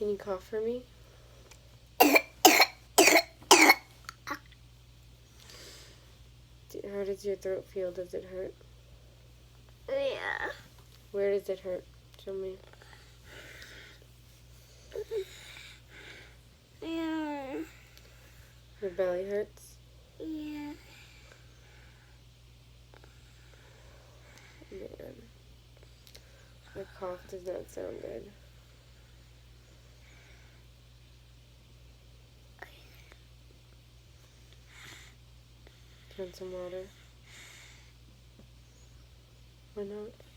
Can you cough for me? How does your throat feel? Does it hurt? Yeah. Where does it hurt? Show me. Yeah. Your belly hurts? Yeah. Man. My cough does not sound good. Do you want some water? Why not?